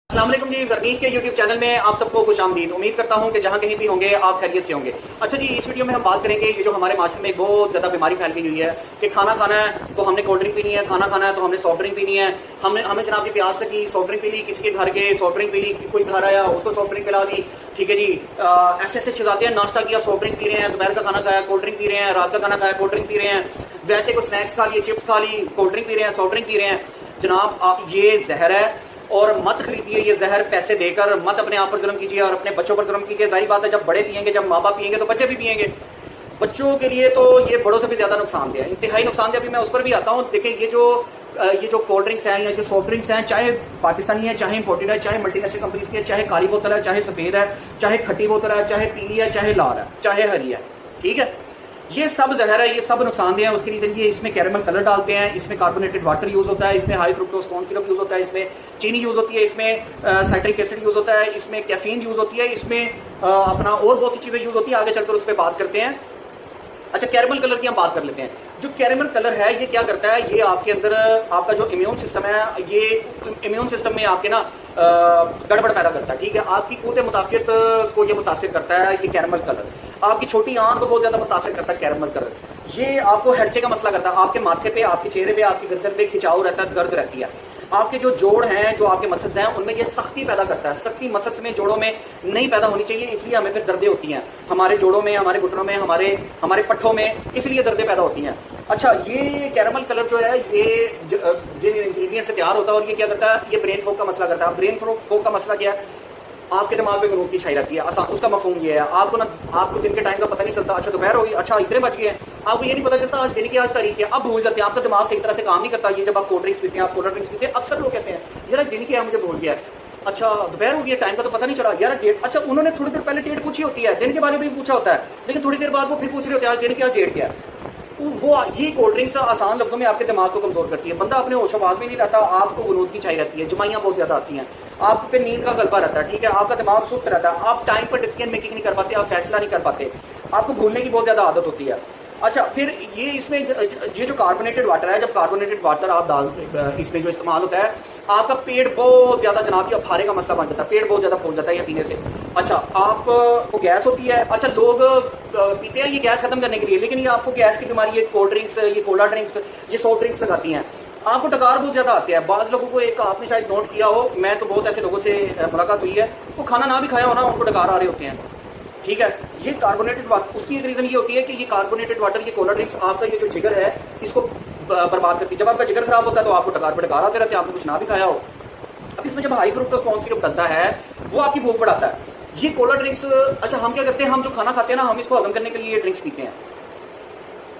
अस्सलाम वालेकुम जी, जरनीक के यूट्यूब चैनल में आप सबको खुश आमदीद। उम्मीद करता हूं कि जहां कहीं भी होंगे आप खैरियत से होंगे। अच्छा जी, इस वीडियो में हम बात करेंगे ये जो हमारे माशरे में एक बहुत ज़्यादा बीमारी फैल गई हुई है कि खाना खाना है तो हमने कोल्ड ड्रिंक पीनी है, खाना खाना है तो हमने सॉफ्ट ड्रिंक पीनी है। हमें जनाब की प्यास लगी, सॉफ्ट ड्रिंक पी ली, किसी के घर गए सॉफ्ट ड्रिंक पी ली, कोई घर आया उसको सॉफ्ट ड्रिंक पिला दी। ठीक है जी, ऐसे ऐसे शहजादे हैं, नाश्ता किया सॉफ्ट ड्रिंक पी रहे हैं, दोपहर का खाना खाया कोल्ड ड्रिंक पी रहे हैं, रात का खाना खाया कोल्ड ड्रिंक पी रहे हैं, वैसे को स्नैक्स खा लिए, चिप्स खा ली, कोल्ड ड्रिंक पी रहे हैं, सॉफ्ट ड्रिंक पी रहे हैं। जनाब ये जहर है और मत खरीदिए ये जहर पैसे देकर, मत अपने आप पर जुल्म कीजिए और अपने बच्चों पर जुल्म कीजिए। जाहिर बात है, जब बड़े पियेंगे, जब माँ बाप पियेंगे तो बच्चे भी पियेंगे। बच्चों के लिए तो ये बड़ों से भी ज्यादा नुकसानदेह है, इंतहाई नुकसानदेह। अभी मैं उस पर भी आता हूँ। देखिए ये जो कोल्ड ड्रिंक्स हैं या जो सॉफ्ट ड्रिंक्स हैं, चाहे पाकिस्तानी है, चाहे इंपोर्टेड है, चाहे मल्टीनेशनल कंपनीज की है, चाहे काली बोतल है, चाहे सफेद है, चाहे खट्टी बोतल है, चाहे पीली है, चाहे लाल है, चाहे हरी है, ठीक है, ये सब जहर है, ये सब नुकसानदेह है। उसके रीजन ये इसमें कैरेमल कलर डालते हैं, इसमें कार्बोनेटेड वाटर यूज होता है, इसमें high fructose corn syrup use होता है, इसमें चीनी यूज होती है, इसमें साइट्रिक एसिड यूज होता है, इसमें कैफीन यूज होती है, इसमें अपना और बहुत सी चीजें यूज होती है। आगे चलकर उस पर बात करते हैं। अच्छा, कैरेमल कलर की हम बात कर लेते हैं। जो कैरेमल कलर है ये क्या करता है, ये आपके अंदर आपका जो इम्यून सिस्टम है, ये इम्यून सिस्टम में आपके ना गड़बड़ पैदा करता है। ठीक है, आपकी क़ुव्वत मुदाफ़ियत को ये मुतासिर करता है ये कैरेमल कलर। आपकी छोटी आंख को बहुत ज्यादा मुतासिर करता है कैरेमल कलर। ये आपको हेडसे का मसला करता है, आपके माथे पे, आपके चेहरे पे, आपकी गर्दन पे खिंचाव रहता है, दर्द रहती है। आपके जो जोड़ हैं, जो आपके मसल्स हैं, उनमें ये सख्ती पैदा करता है। सख्ती मसल्स में, जोड़ों में नहीं पैदा होनी चाहिए, इसलिए हमें फिर दर्दें होती हैं हमारे जोड़ों में, हमारे घुटनों में, हमारे पट्ठों में, इसलिए दर्दें पैदा होती हैं। अच्छा, ये कैरेमल कलर जो है ये जिन इंग्रेडिएंट से तैयार होता है और ये क्या करता है, ये ब्रेन फोक का मसला करता है। ब्रेन फोक का मसला क्या है, आपके दिमाग में गरूर की छाई रहती है। उसका मफहूम ये है, आपको दिन के टाइम का पता नहीं चलता। अच्छा, दोपहर होगी, अच्छा इतने बज गए हैं, आपको ये नहीं पता चलता आज दिन की आज तारीख है, अब भूल जाते हैं, आपका दिमाग सही तरह से काम नहीं करता। ये जब आप कोल्ड ड्रिंक्स पीते हैं, आप कोल्ड ड्रिंक्स पीते हैं, अक्सर लोग कहते हैं यार दिन की है, मुझे भूल गया। अच्छा, दोपहर हो गई, टाइम का तो पता नहीं चला यार, डेट। अच्छा, उन्होंने थोड़ी देर पहले डेट पूछी होती है, दिन के बारे में भी पूछा होता है, लेकिन थोड़ी देर बाद वो फिर पूछ रहे होते हैं आज दिन की आज डेट क्या है। वो ये कोल्ड ड्रिंक्स आसान लफ्जों में आपके दिमाग को कमजोर करती है। बंदा अपने होशोबाज में नहीं रहता, आपको गुनूद की छाई रहती है, जमाइयाँ बहुत ज्यादा आती हैं, आप पे नींद का गलबा रहता है। ठीक है, आपका दिमाग सुस्त रहता है, आप टाइम पर डिसीजन मेकिंग नहीं कर पाते, आप फैसला नहीं कर पाते, आपको भूलने की बहुत ज्यादा आदत होती है। अच्छा, फिर ये इसमें ये जो कार्बोनेटेड वाटर है, जब कार्बोनेटेड वाटर आप डालते इसमें जो इस्तेमाल होता है, आपका पेट बहुत ज्यादा जनाब की अफारे का मसला बन जाता है, पेट बहुत ज्यादा फूल जाता है ये पीने से। अच्छा, आपको गैस होती है। अच्छा, लोग पीते हैं ये गैस खत्म करने के लिए, लेकिन ये आपको गैस की बीमारी, ये कोल्ड ड्रिंक्स, ये कोला ड्रिंक्स, ये सॉफ्ट ड्रिंक्स लगाती हैं, आपको डकार बहुत ज्यादा आते हैं। बाज लोगों को, एक आपने शायद नोट किया हो, मैं तो बहुत ऐसे लोगों से मुलाकात हुई है, वो खाना ना भी खाया हो ना, उनको डकार आ रहे होते हैं। ठीक है, ये कार्बोनेटेड वाटर, उसकी एक रीजन ये होती है कि ये कार्बोनेटेड वाटर, ये कोला ड्रिंक्स आपका ये जो जिगर है इसको बर्बाद करती है। जब आपका जिगर खराब होता है तो आपको डकार पे डकार आते रहते हैं, आपने कुछ ना भी खाया हो। अब इसमें जब हाई फ्रुक्टोज कॉर्न सिरप डलता है वो आपकी भूख बढ़ाता है। ये कोला ड्रिंक्स, अच्छा हम क्या करते हैं, हम जो खाना खाते हैं ना, हम इसको हजम करने के लिए ये ड्रिंक्स पीते हैं।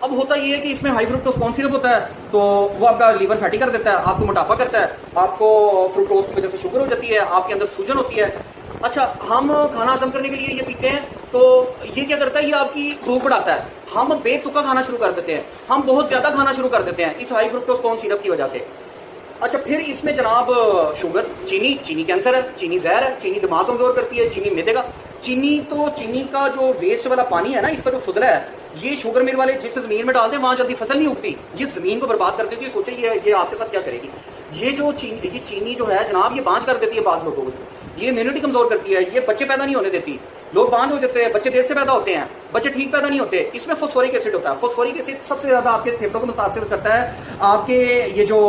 अब होता ये है कि इसमें हाई फ्रुक्टोज कॉर्न सिरप होता है, तो वो आपका लीवर फैटी कर देता है, आपको मोटापा करता है, आपको फ्रुक्टोज की वजह से शुगर हो जाती है, आपके अंदर सूजन होती है। अच्छा, हम खाना हजम करने के लिए ये पीते हैं, तो ये क्या करता है, ये आपकी भूख बढ़ाता है। हम बेतुका खाना शुरू कर देते हैं, हम बहुत ज्यादा खाना शुरू कर देते हैं इस हाई फ्रुक्टोज कॉर्न सिरप की वजह से। अच्छा, फिर इसमें जनाब शुगर, चीनी कैंसर है, चीनी जहर है, चीनी दिमाग कमजोर करती है, चीनी मैदे का, चीनी का जो वेस्ट वाला पानी है ना, इसका जो फजला है, ये शुगर मिल वाले जिस जमीन में डाल दे वहां जल्दी फसल नहीं उगती, ये जमीन को बर्बाद कर देती है। सोचिए ये आपके साथ क्या करेगी। ये चीनी जो है जनाब, ये बांझ कर देती है बाज लोगों को, ये इम्यूनिटी कमजोर करती है, ये बच्चे पैदा नहीं होने देती, लोग बांझ हो जाते हैं, बच्चे देर से पैदा होते हैं, बच्चे ठीक पैदा नहीं होते। इसमें फॉस्फोरिक एसिड होता है, फॉस्फोरिक एसिड सबसे ज्यादा आपके फेफड़ों को मुतासिर करता है, आपके ये जो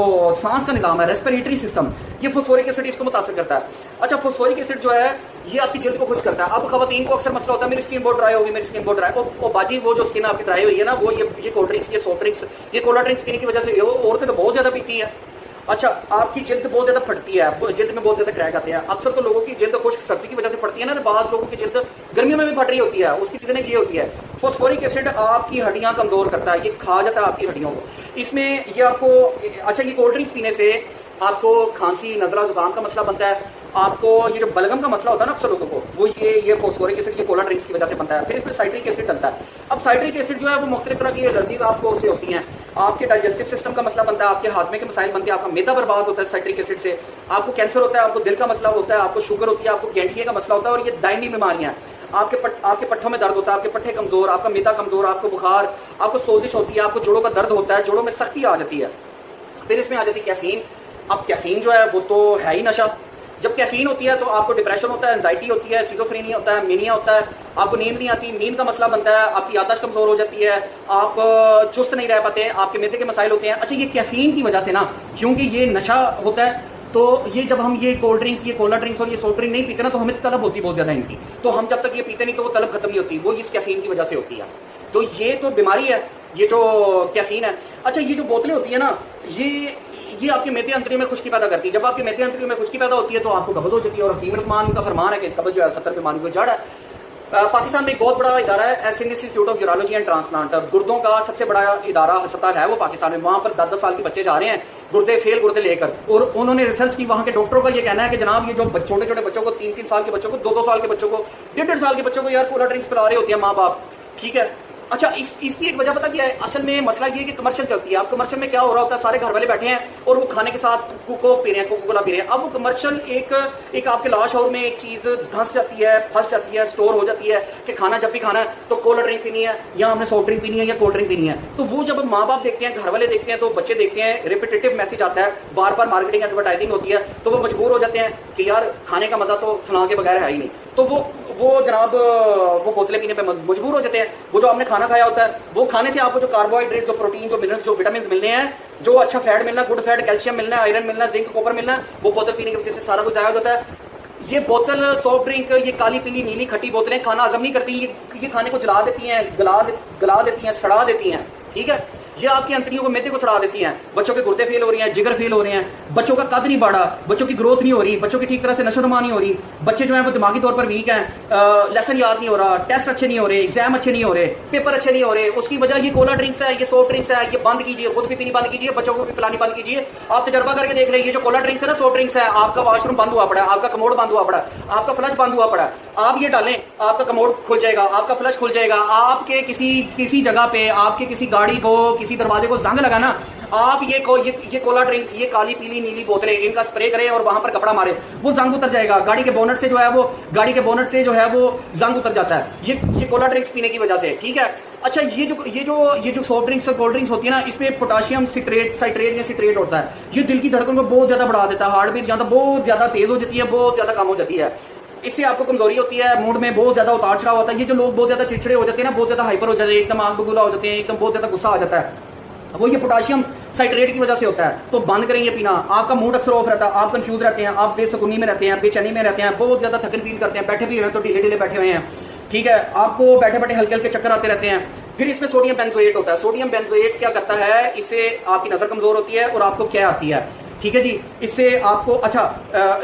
सांस का निजाम है, रेस्पिरेटरी सिस्टम, ये फॉस्फोरिक एसिड इसको मुतासिर करता है। अच्छा, फॉस्फोरिक एसिड जो है ये आपकी जल्द को खुश करता है। अब खवातीन को अक्सर मसला होता है, मेरी स्किन बहुत ड्राई होगी, मेरी स्किन बहुत ड्राई, और बाजी वो जो स्किन आपकी ड्राई हुई है ना, वो ये कोल्ड ड्रिंक्स, ये सॉफ्ट ड्रिंक्स, ये कोला ड्रिंक्स पीने की वजह से औरतें तो बहुत ज्यादा पीती है। अच्छा, आपकी जिल्द बहुत ज्यादा फटती है, जिल्द में बहुत ज्यादा क्रैक आते हैं। अक्सर तो लोगों की जिल्द खुश्क सर्दी की वजह से फटती है ना, तो बाद लोगों की जिल्द गर्मियों में भी फट रही होती है, उसकी रीजन ये होती है फॉस्फोरिक एसिड आपकी हड्डियां कमजोर करता है, ये खा जाता है आपकी हड्डियों को। इसमें ये आपको, अच्छा ये कोल्ड ड्रिंक्स पीने से आपको खांसी, नजला, जुकाम का मसला बनता है, आपको ये जो बलगम का मसला होता है ना अक्सर लोगों को, वो ये फॉस्फोरिक एसिड, ये कोला ड्रिंक्स की वजह से बनता है। फिर इसमें साइट्रिक एसिड डलता है। अब साइट्रिक एसिड जो है वो मुख्तलिफ तरह की एलर्जीज आपको उससे होती हैं, आपके डाइजेस्टिव सिस्टम का मसला बनता है, आपके हाजमे के मसाइल बनते हैं, आपका मैदा बर्बाद होता है साइट्रिक एसिड से, आपको कैंसर होता है, आपको दिल का मसला होता है, आपको शुगर होती है, आपको गैंठिए का मसला होता है, और ये दायमी बीमारियां, आपके पट्टों में दर्द होता है, आपके पट्टे कमजोर, आपका मैदा कमजोर, आपको बुखार, आपको सोजिश होती है, आपको जोड़ों का दर्द होता है, जोड़ों में सख्ती आ जाती है। फिर इसमें आ जाती है कैफीन। अब कैफीन जो है वो तो है ही नशा, जब कैफीन होती है तो आपको डिप्रेशन होता है, एंजाइटी होती है, सिजोफ्रेनिया होता है, मेनिया होता है, आपको नींद नहीं आती, नींद का मसला बनता है, आपकी याददाश्त कमजोर हो जाती है, आप चुस्त नहीं रह पाते, आपके मैदे के मसाइल होते हैं। अच्छा, ये कैफीन की वजह से ना, क्योंकि ये नशा होता है, तो ये जब हम ये कोल्ड ड्रिंक्स, ये कोला ड्रिंक्स और ये सॉफ्ट ड्रिंक नहीं पीते ना, तो हमें तलब होती बहुत ज्यादा इनकी, तो हम जब तक ये पीते नहीं तो वो तलब खत्म नहीं होती, वो इस कैफीन की वजह से होती है। तो ये तो बीमारी है, ये जो कैफीन है। अच्छा, ये जो बोतलें होती है ना, ये आपके मैदे अंतरियों में खुश्की पैदा करती है। जब आपके मैदे अंतरियों में खुश्की पैदा होती है तो आपको कब्ज हो जाती है, और हकीम रहमान का फरमान है कि कब्ज जो है 70 बीमारियों को जड़ है। पाकिस्तान में एक बहुत बड़ा इदारा है Asian Institute of Urology and transplant, गुर्दों का सबसे बड़ा इदारा अस्पताल है वो पाकिस्तान में। वहां पर 10-10 साल के बच्चे जा रहे हैं गुर्दे फेल गुर्दे लेकर, और उन्होंने रिसर्च की। वहां के डॉक्टरों का ये कहना है कि जनाब ये जो छोटे छोटे बच्चों को, 3-3 साल के बच्चों को, 2-2 साल के बच्चों को, 1.5 साल के बच्चों को यार कोला ड्रिंक्स पिला रहे होते हैं माँ बाप, ठीक है। अच्छा, इसकी एक वजह पता क्या है? असल में मसला ये है कि कमर्शियल चलती है। अब कमर्शियल में क्या हो रहा होता है, सारे घर वाले बैठे हैं और वो खाने के साथ कोक पी रहे हैं, कोका कोला पी रहे हैं। अब वो कमर्शियल एक आपके लाश और में एक चीज धंस जाती है, फंस जाती है, स्टोर हो जाती है कि खाना जब भी खाना है तो कोल्ड ड्रिंक पीनी है, या हमने सॉफ्ट ड्रिंक पीनी है, या कोल्ड ड्रिंक पीनी है। तो वो जब माँ बाप देखते हैं, घर वाले देखते हैं, तो बच्चे देखते हैं, रिपीटेटिव मैसेज आता है, बार बार मार्केटिंग एडवर्टाइजिंग होती है, तो वो मजबूर हो जाते हैं कि यार खाने का मजा तो फलां के बगैर है ही नहीं। तो वो जनाब वो बोतलें पीने पे मजबूर हो जाते हैं। वो जो आपने खाना खाया होता है, वो खाने से आपको जो कार्बोहाइड्रेट, जो प्रोटीन, जो मिनरल्स, जो विटामिन मिलने हैं, जो अच्छा फैट मिलना, गुड फैट, कैल्शियम मिलना, आयरन मिलना, जिंक कॉपर मिलना, वो बोतल पीने की वजह से सारा कुछ जाया होता है। ये बोतल सॉफ्ट ड्रिंक, ये काली पीली नीली खट्टी बोतलें खाना हजम नहीं करती, ये खाने को जला देती हैं, गला देती हैं, सड़ा देती हैं, ठीक है। ये आपकी अंतरियों को, मैदे को सड़ा देती हैं, बच्चों के गुर्दे फेल हो रही हैं, जिगर फेल हो रहे हैं, बच्चों का कद नहीं बढ़ा, बच्चों की ग्रोथ नहीं हो रही, बच्चों की ठीक तरह से नशोनुमा नहीं हो रही, बच्चे जो है वो दिमागी तौर पर वीक हैं, लेसन याद नहीं हो रहा, टेस्ट अच्छे नहीं हो रहे, एग्जाम अच्छे नहीं हो रहे, पेपर अच्छे नहीं हो रहे। उसकी वजह ये कोला ड्रिंक्स है, ये सॉफ्ट ड्रिंक्स है, ये बंद कीजिए, खुद भी पीनी बंद कीजिए, बच्चों को भी पिलानी बंद कीजिए। आप तजर्बा करके देख रहे हैं, ये जो कोला ड्रिंक्स है ना, सॉफ्ट ड्रिंक्स है, आपका वॉशरूम बंद हुआ पड़ा है, आपका कमोड बंद हुआ पड़ा है, आपका फ्लश बंद हुआ पड़ा है, आप ये डालें, आपका कमोड खुल जाएगा, आपका फ्लश खुल जाएगा। आपके किसी जगह पे, आपके किसी गाड़ी को, किसी दरवाजे को जंग लगा ना, आप ये कोला ड्रिंक्स, ये काली पीली नीली बोतलें, इनका स्प्रे करें और वहां पर कपड़ा मारे, वो जंग उतर जाएगा। गाड़ी के बोनट से जो है वो जंग उतर जाता है, ये कोला ड्रिंक्स पीने की वजह से, ठीक है। अच्छा, ये जो सॉफ्ट ड्रिंक्स और कोल्ड ड्रिंक्स होती है ना, इसमें पोटाशियम साइट्रेट या सिट्रेट होता है। ये दिल की धड़कन को बहुत ज्यादा बढ़ा देता है, हार्ट बीट ज्यादा बहुत ज्यादा तेज हो जाती है, बहुत ज्यादा कम हो जाती है। इससे आपको कमजोरी होती है, मूड में बहुत ज्यादा उतार चढ़ाव होता है। ये जो लोग बहुत ज्यादा चिड़चिड़े हो जाते हैं ना, बहुत ज्यादा हाइपर हो जाते हैं, एकदम आग बबूला हो जाते हैं, एकदम बहुत ज्यादा गुस्सा आ जाता है, वो ये पोटाशियम साइट्रेट की वजह से होता है। तो बंद करें ये पीना। आपका मूड अक्सर ऑफ रहता है, आप कंफ्यूज रहते हैं, आप बेसुकूनी में रहते हैं, बेचैनी में रहते हैं, बहुत ज्यादा थकन फील करते हैं, बैठे भी हैं तो ढीले ढीले बैठे हुए हैं, ठीक है। आपको बैठे बैठे हल्के हल्के चक्कर आते रहते हैं। फिर इसमें सोडियम बेंजोएट होता है। सोडियम बेंजोएट क्या करता है, इससे आपकी नजर कमजोर होती है और आपको क्या आती है, ठीक है जी। इससे आपको अच्छा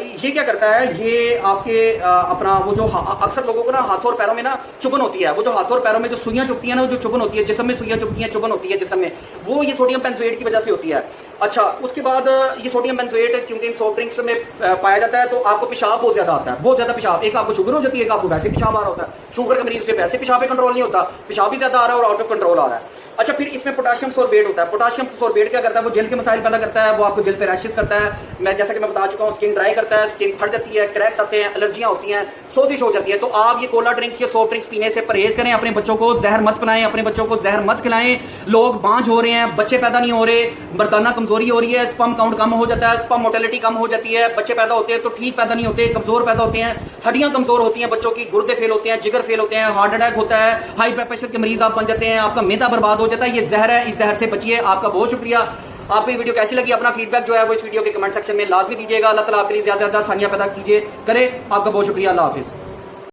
ये क्या करता है, ये आपके अपना वो जो अक्सर लोगों को ना हाथों और पैरों में ना चुभन होती है, वो जो हाथों और पैरों में जो सुइयां चुभती है ना, वो जो चुभन होती है जिस्म में, सुइयां चुभती हैं, चुभन होती है जिस्म में, वो ये सोडियम बेंजोएट की वजह से होती है। अच्छा, उसके बाद ये सोडियम बेंजोएट क्योंकि इन सॉफ्ट ड्रिंक्स में पाया जाता है, तो आपको पेशाब बहुत ज्यादा आता है, बहुत ज्यादा पेशाब। एक आपको शुगर हो जाती है, एक आपको वैसे पेशाब आ रहा होता है। शुगर के मरीज से वैसे पेशाब पे कंट्रोल नहीं होता, पेशाब भी ज्यादा आ रहा है और आउट ऑफ कंट्रोल आ रहा है। अच्छा, फिर इसमें पोटाशियम सोर्बेट होता है। पोटाशियम सोर्बेट क्या करता है, वो जेल के मसाइल पैदा करता है, वो आपको जेल पे रैशेस करता है। मैं जैसा कि मैं बता चुका हूँ, स्किन ड्राई करता है, स्किन फट जाती है, क्रैक्स आते हैं, एलर्जियां होती हैं, सोजिश हो जाती है। तो आप ये कोला ड्रिंक्स या सॉफ्ट ड्रिंक्स पीने से परहेज करें। अपने बच्चों को जहर मत पिलाएं, अपने बच्चों को जहर मत खिलाएं। लोग बांझ हो रहे हैं, बच्चे पैदा नहीं हो रहे, मर्दाना कमजोरी हो रही है, स्पर्म काउंट कम हो जाता है, स्पर्म मोर्टेलिटी कम हो जाती है, बच्चे पैदा होते हैं तो ठीक पैदा नहीं होते, कमजोर पैदा होते हैं, हड्डियां कमजोर होती हैं बच्चों की, गुर्दे फेल होते हैं, जिगर फेल होते हैं, हार्ट अटैक होता है, हाई ब्लड प्रेशर के मरीज आप बन जाते हैं, आपका मैदा बर्बाद हो जाता है। ये जहर है, इस जहर से बचिए। आपका बहुत शुक्रिया। आपको ये वीडियो कैसी लगी, अपना फीडबैक जो है वो इस वीडियो के कमेंट सेक्शन में लाजमी दीजिएगा। अल्लाह ताला आपके लिए ज्यादा से ज्यादा आसानियां पैदा कीजिए करे। आपका बहुत शुक्रिया। अल्लाह हाफिज।